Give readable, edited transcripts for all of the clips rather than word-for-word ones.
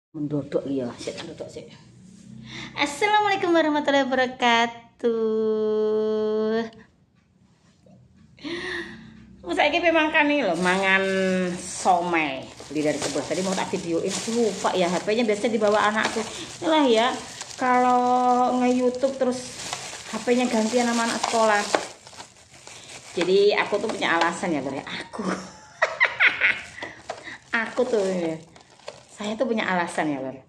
Mendodok ya, sik ndodok sik. Assalamualaikum warahmatullahi wabarakatuh. Saiki pe makan nih loh, mangan somai. Beli dari sebelah. Tadi mau tak videoin, lupa ya, HP-nya biasanya dibawa anakku. Inilah ya, kalau nge-YouTube terus HP-nya gantian sama anak sekolah. Jadi aku tuh punya alasan ya, dari aku tuh saya tuh punya alasan ya, Lor.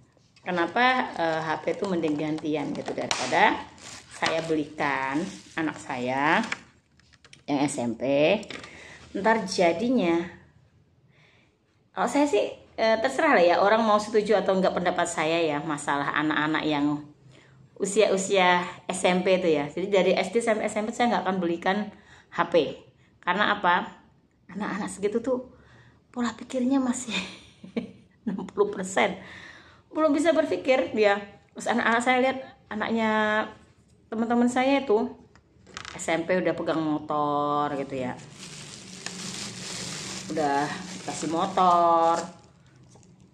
Kenapa HP itu mending gantian gitu daripada saya belikan anak saya yang SMP. Ntar jadinya, kalau saya sih terserah lah ya, orang mau setuju atau enggak pendapat saya ya, masalah anak-anak yang usia-usia SMP itu ya. Jadi dari SD sampai SMP saya nggak akan belikan HP. Karena apa? Anak-anak segitu tuh pola pikirnya masih 60%. Belum bisa berpikir dia. Terus anak-anak saya lihat, anaknya teman-teman saya itu SMP udah pegang motor gitu ya, udah kasih motor.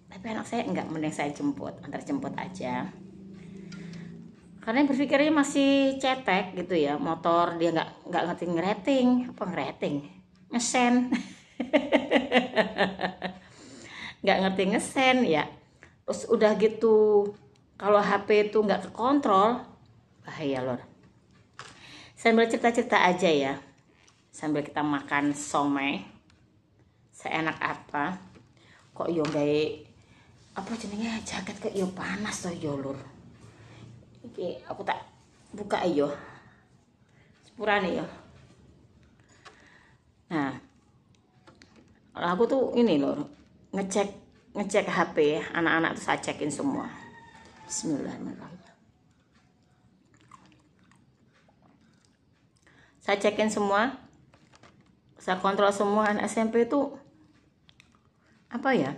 Tapi anak saya enggak, mending saya jemput, antar jemput aja. Karena berpikirnya masih cetek gitu ya, motor dia nggak ngerti ngerating, apa ngerating, ngesen, nggak ngerti ngesen ya. Terus udah gitu, kalau HP itu nggak kekontrol, bahaya Lor. Sambil cerita-cerita aja ya, sambil kita makan somai, seenak apa. Kok yo gawe apa jenenge jaket kok yo panas toh yo Lur. Iki aku tak buka yo. Sepurane yo. Nah, aku tuh ini Lur, ngecek HP anak-anak tuh saya cekin semua. Bismillahirrahmanirrahim. Saya cekin semua, saya kontrol semua. Anak SMP itu apa ya,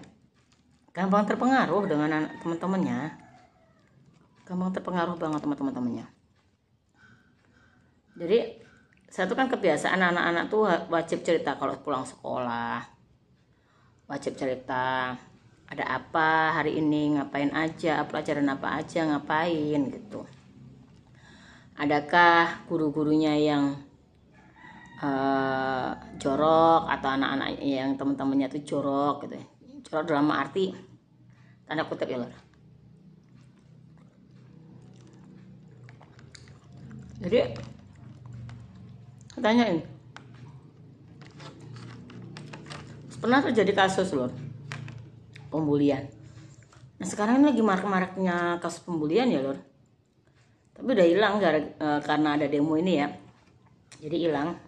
gampang terpengaruh dengan teman-temannya, gampang terpengaruh banget teman-temannya. Jadi saya tuh kan kebiasaan anak-anak tuh wajib cerita kalau pulang sekolah, wajib cerita ada apa hari ini, ngapain aja, pelajaran apa aja, ngapain gitu. Adakah guru-gurunya yang jorok atau anak-anak yang teman-temannya tuh jorok gitu ya. Jorok dalam arti tanda kutip ya Lor. Jadi tanyain, pernah terjadi kasus Lor, pembulian. Nah sekarang ini lagi marak-maraknya kasus pembulian ya Lor. Tapi udah hilang karena ada demo ini ya. Jadi hilang.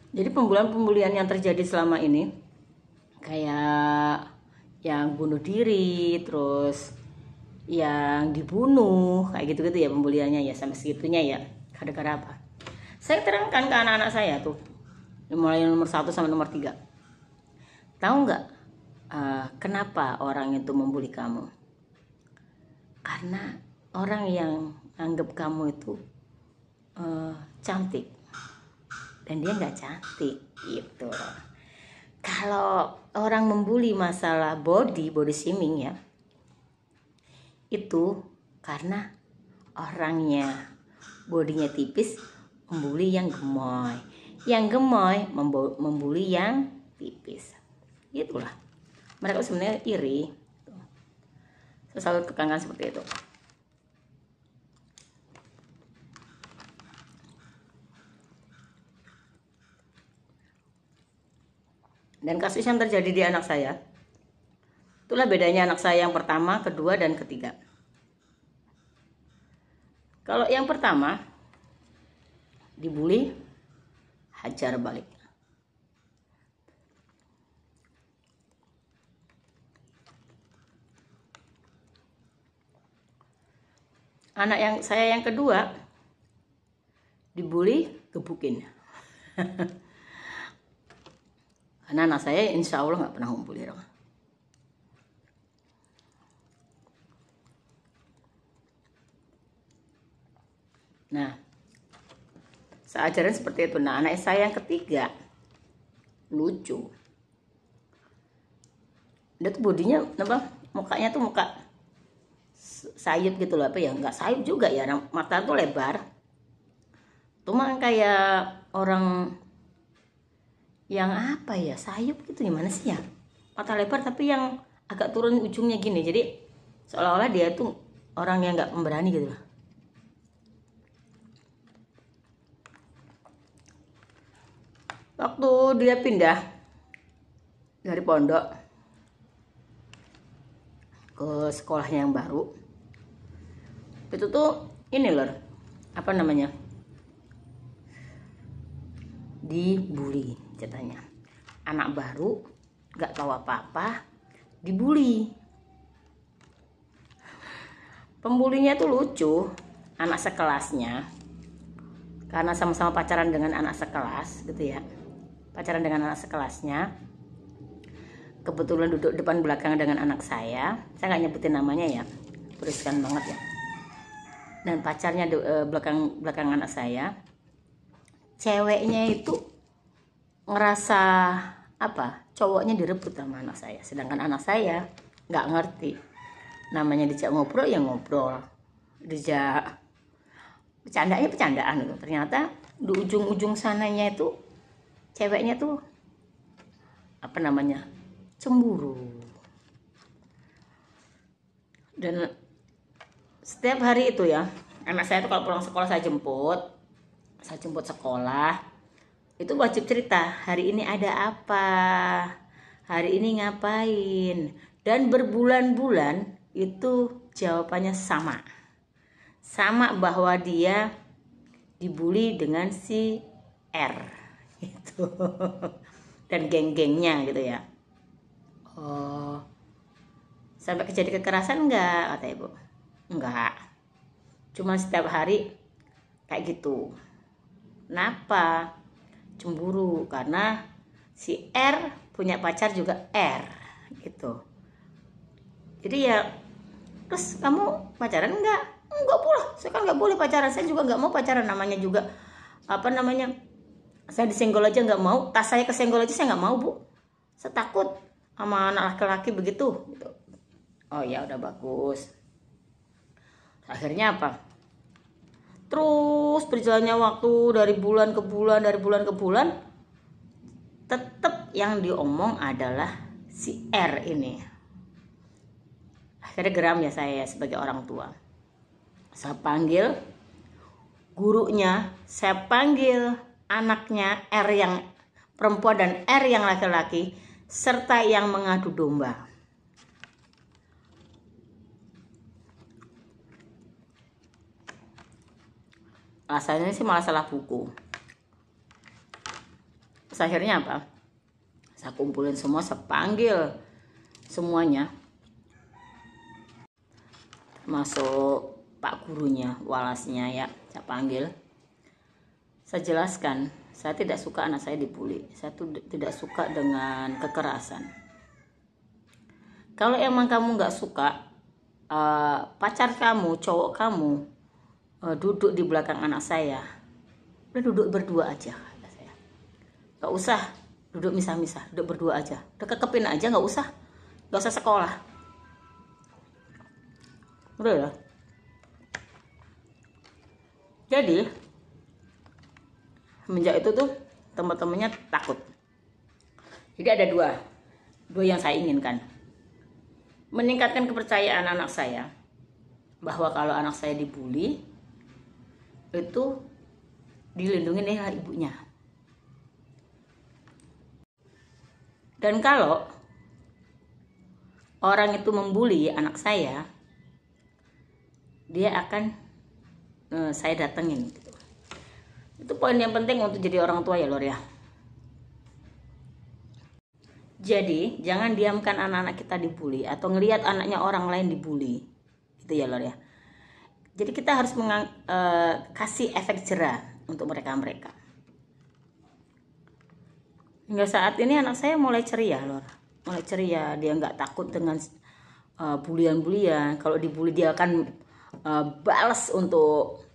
Jadi pembulian yang terjadi selama ini kayak yang bunuh diri, terus yang dibunuh, kayak gitu-gitu ya pembuliannya ya, sampai segitunya ya. Gara-gara apa? Saya terangkan ke anak-anak saya tuh, mulai nomor 1 sampai nomor 3. Tahu nggak kenapa orang itu membuli kamu? Karena orang yang anggap kamu itu cantik dan dia nggak cantik gitu. Kalau orang membuli masalah body shaming ya, itu karena orangnya bodinya tipis membuli yang gemoy, membuli yang tipis. Itulah, mereka sebenarnya iri. Saya selalu tekankan seperti itu. Dan kasus yang terjadi di anak saya, itulah bedanya anak saya yang pertama, kedua, dan ketiga. Kalau yang pertama dibully, hajar balik. Anak yang saya yang kedua dibully, gebukin. Karena anak saya insya Allah nggak pernah ngumpulin orang. Nah, saya ajarin seperti itu. Nah, anak saya yang ketiga lucu. Dia tuh bodinya apa? mukanya tuh muka sayup gitu loh, apa ya, nggak sayup juga ya, mata tuh lebar, cuma kayak orang yang apa ya, sayup gitu, gimana sih ya, mata lebar tapi yang agak turun ujungnya gini, jadi seolah-olah dia tuh orang yang nggak pemberani gitu loh. Waktu dia pindah dari pondok ke sekolahnya yang baru, itu tuh ini loh, apa namanya, dibully ceritanya. Anak baru gak tahu apa-apa dibully. Pembulinya tuh lucu, anak sekelasnya, karena sama-sama pacaran dengan anak sekelas gitu ya, pacaran dengan anak sekelasnya, kebetulan duduk depan belakang dengan anak saya nggak nyebutin namanya ya, beriskan banget ya, dan pacarnya belakang anak saya, ceweknya itu ngerasa apa, cowoknya direbut sama anak saya, sedangkan anak saya nggak ngerti, namanya dijak ngobrol ya ngobrol, dijak bercandaan gitu. Ternyata di ujung-ujung sananya itu ceweknya tuh apa namanya, cemburu. Dan setiap hari itu ya, anak saya tuh kalau pulang sekolah saya jemput sekolah, itu wajib cerita, hari ini ada apa, hari ini ngapain, dan berbulan-bulan itu jawabannya sama bahwa dia dibully dengan si R itu dan geng-gengnya gitu ya. Oh, sampai kejadian kekerasan enggak, kata ibu? Enggak, cuma setiap hari kayak gitu. Kenapa? Cemburu karena si R punya pacar juga R gitu. Jadi ya, terus kamu pacaran enggak? Enggak boleh, saya kan enggak boleh pacaran, saya juga enggak mau pacaran, namanya juga apa namanya, saya disenggol aja enggak mau, tas saya kesenggol aja saya enggak mau bu, saya takut sama anak laki-laki begitu gitu. Oh ya udah bagus. Akhirnya apa? Terus berjalannya waktu dari bulan ke bulan, tetap yang diomong adalah si R ini. Akhirnya geram ya saya sebagai orang tua. Saya panggil gurunya, saya panggil anaknya R yang perempuan dan R yang laki-laki, serta yang mengadu domba. Alasannya sih malah salah buku. Terus akhirnya apa? Saya kumpulin semua, saya panggil semuanya, masuk Pak gurunya, walasnya ya, saya panggil. Saya jelaskan, saya tidak suka anak saya dibully. Saya tuh tidak suka dengan kekerasan. Kalau emang kamu nggak suka pacar kamu, cowok kamu duduk di belakang anak saya, udah duduk berdua aja, kata saya. Nggak usah duduk misah-misah, duduk berdua aja. Udah kekepin aja, nggak usah sekolah. Udah ya. Jadi semenjak itu tuh teman-temannya takut. Jadi ada dua yang saya inginkan. Meningkatkan kepercayaan anak saya bahwa kalau anak saya dibully itu dilindungi oleh ibunya. Dan kalau orang itu membuli anak saya, dia akan saya datengin gitu. Itu poin yang penting untuk jadi orang tua ya Lor ya. Jadi jangan diamkan anak-anak kita dibully atau ngelihat anaknya orang lain dibully, gitu ya Lor ya. Jadi kita harus kasih efek jerah untuk mereka. Hingga saat ini anak saya mulai ceria Lor, mulai ceria. Dia nggak takut dengan bulian-bulian. Kalau dibully dia akan balas, untuk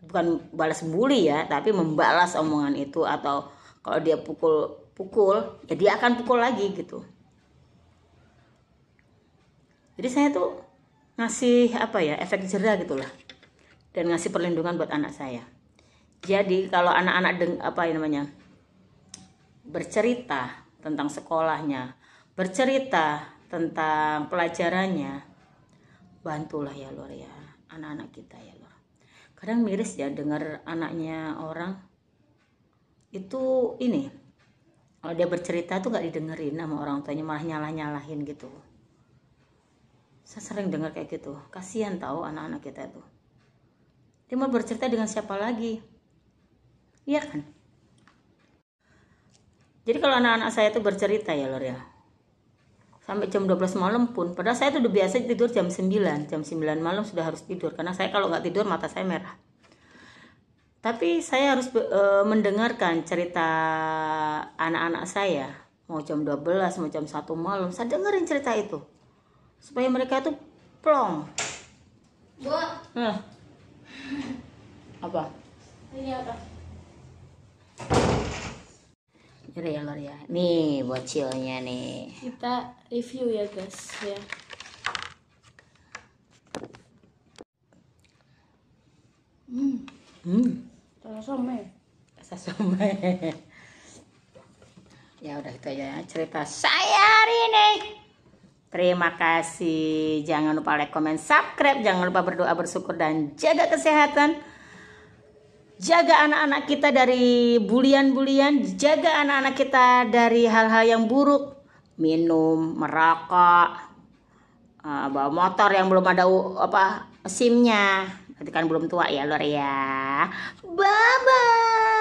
bukan balas bully ya, tapi membalas omongan itu. Atau kalau dia pukul ya dia akan pukul lagi gitu. Jadi saya tuh ngasih apa ya, efek jerah gitulah, dan ngasih perlindungan buat anak saya. Jadi kalau anak-anak bercerita tentang sekolahnya, bercerita tentang pelajarannya, bantulah ya Lur ya, anak-anak kita ya Lur. Kadang miris ya dengar anaknya orang itu ini, kalau dia bercerita tuh nggak didengerin sama orang tuanya, malah nyalah-nyalahin gitu. Saya sering dengar kayak gitu. Kasihan tahu anak-anak kita tuh. Dia mau bercerita dengan siapa lagi? Iya kan? Jadi kalau anak-anak saya tuh bercerita ya Lur ya, sampai jam 12 malam pun, padahal saya tuh udah biasa tidur jam 9 malam sudah harus tidur, karena saya kalau nggak tidur mata saya merah. Tapi saya harus mendengarkan cerita anak-anak saya, mau jam 12 mau jam 1 malam saya dengerin cerita itu, supaya mereka tuh plong. Bu, Apa? ini apa? Jadi ya Lur ya, nih bocilnya nih. Kita review ya guys ya. Rasa somai. Rasa somai. Ya udah itu aja cerita saya hari ini. Terima kasih. Jangan lupa like, comment, subscribe. Jangan lupa berdoa, bersyukur, dan jaga kesehatan. Jaga anak-anak kita dari bulian-bulian. Jaga anak-anak kita dari hal-hal yang buruk. Minum, merokok, bawa motor yang belum ada SIM-nya. Berarti kan belum tua ya Lur ya. Bye-bye.